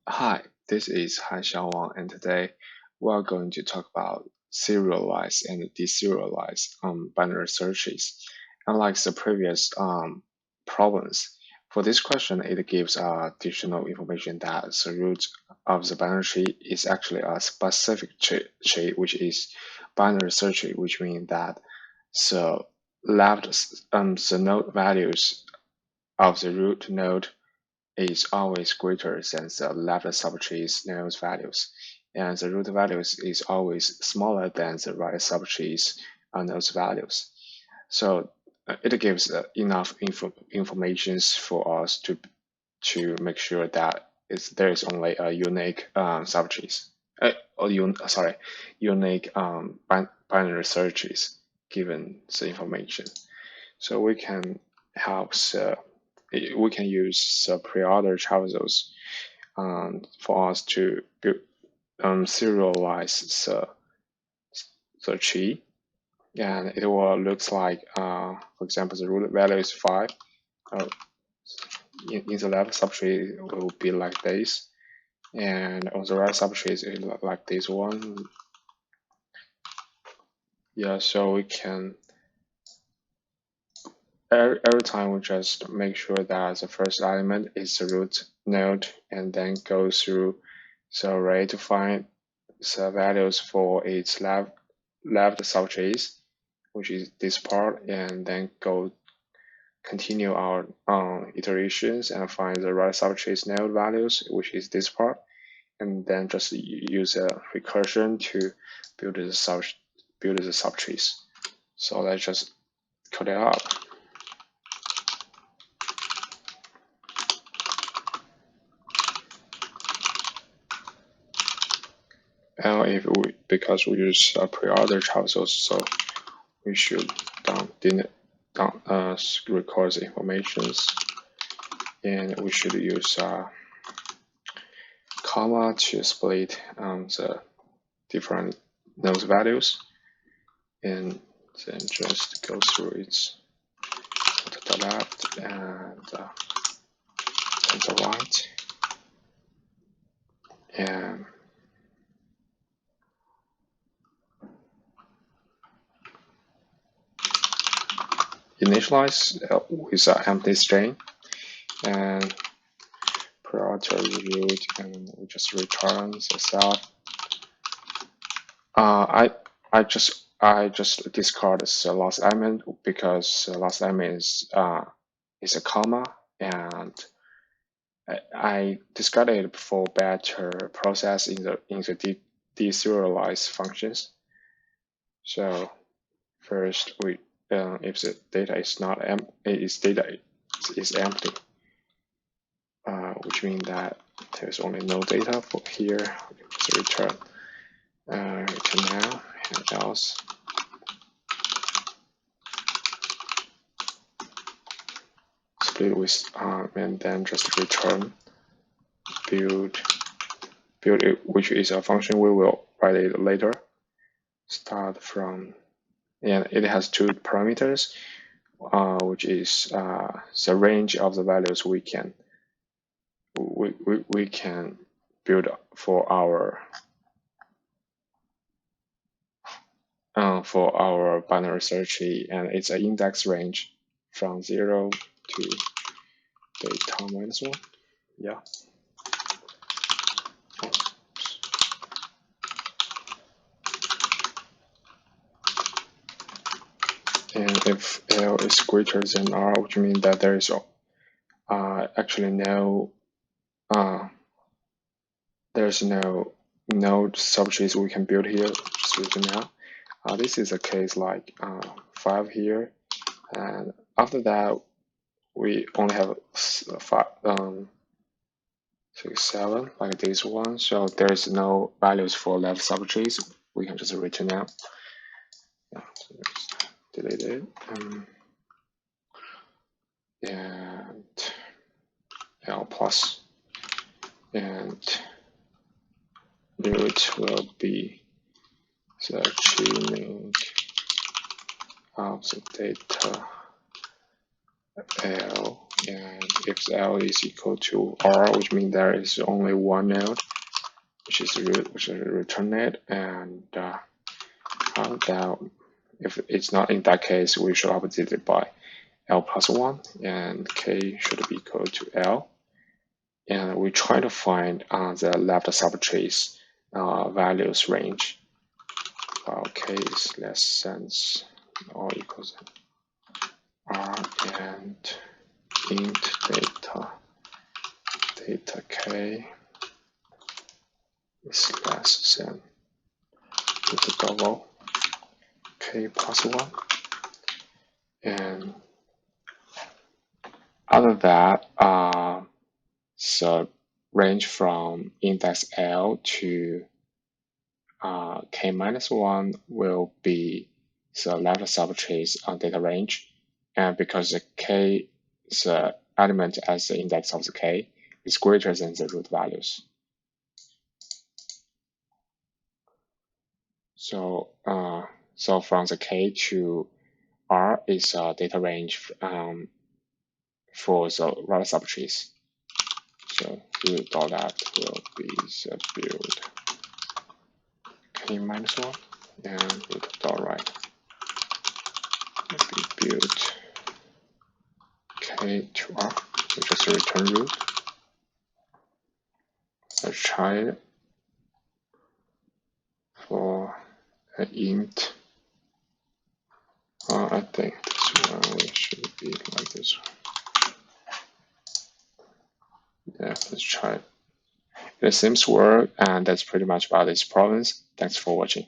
Hi, this is Han Xiaowang, and today we are going to talk about serialized and deserialized binary searches. Unlike the previous problems, for this question, it gives additional information that the root of the binary tree is actually a specific tree, which is binary search tree, which means that the the node values of the root node is always greater than the left subtree's node values, and the root values is always smaller than the right subtree's node values. So it gives enough information for us to make sure that there is only a unique subtrees, unique binary searches given the information. So we can help we can use the pre-order traversals for us to build, serialize the tree, and it will looks like, for example, the root value is 5. In the left subtree, it will be like this, and on the right subtree, it will look like this one. Yeah, so we can every time we just make sure that the first element is the root node, and then go through the array to find the values for its left subtrace, which is this part, and then continue our iterations and find the right subtrace node values, which is this part, and then just use a recursion to build the subtrace. So let's just code it up. Because we use pre-order traversals, so we should record the informations, and we should use comma to split the different node values, and then just go through it to the left and to the right, and initialize with an empty string, and priority root, and we just return the self. I just discard the last element because the last element is a comma, and I discarded it for better process in the deserialized functions. So first we if the data is not data is empty, which means that there's only no data for here. So return now and else. Split with and then just return build it, which is a function we will write it later. Start from, and it has two parameters, which is the range of the values we can build for our binary search tree, and it's an index range from 0 to data -1. Yeah. And if L is greater than R, which means that there is actually there's no subtrees we can build here, just written now. This is a case like 5 here, and after that we only have 5, 6, 7, like this one. So there is no values for left subtrees. We can just return out. Yeah, so delete it. And L plus, and root will be the tuning of the data L and if L is equal to R, which means there is only one node, which is return it, and that if it's not in that case, we should update it by L plus 1, and K should be equal to L. And we try to find the left subtrace values range. While K is less than or equals R, and int data K is less than the double K plus 1. And other than that, so range from index L to K minus 1 will be the left subtrace on data range. And because the K, the element as the index of the K, is greater than the root values. So, so from the K to R is a data range for the right subtrace. So root.that will be the build K minus 1, and root.right will be build K to R, which is return root. Let's try it for an int. I think this one should be like this one. Yeah, let's try it. It seems to work, and that's pretty much about these problems. Thanks for watching.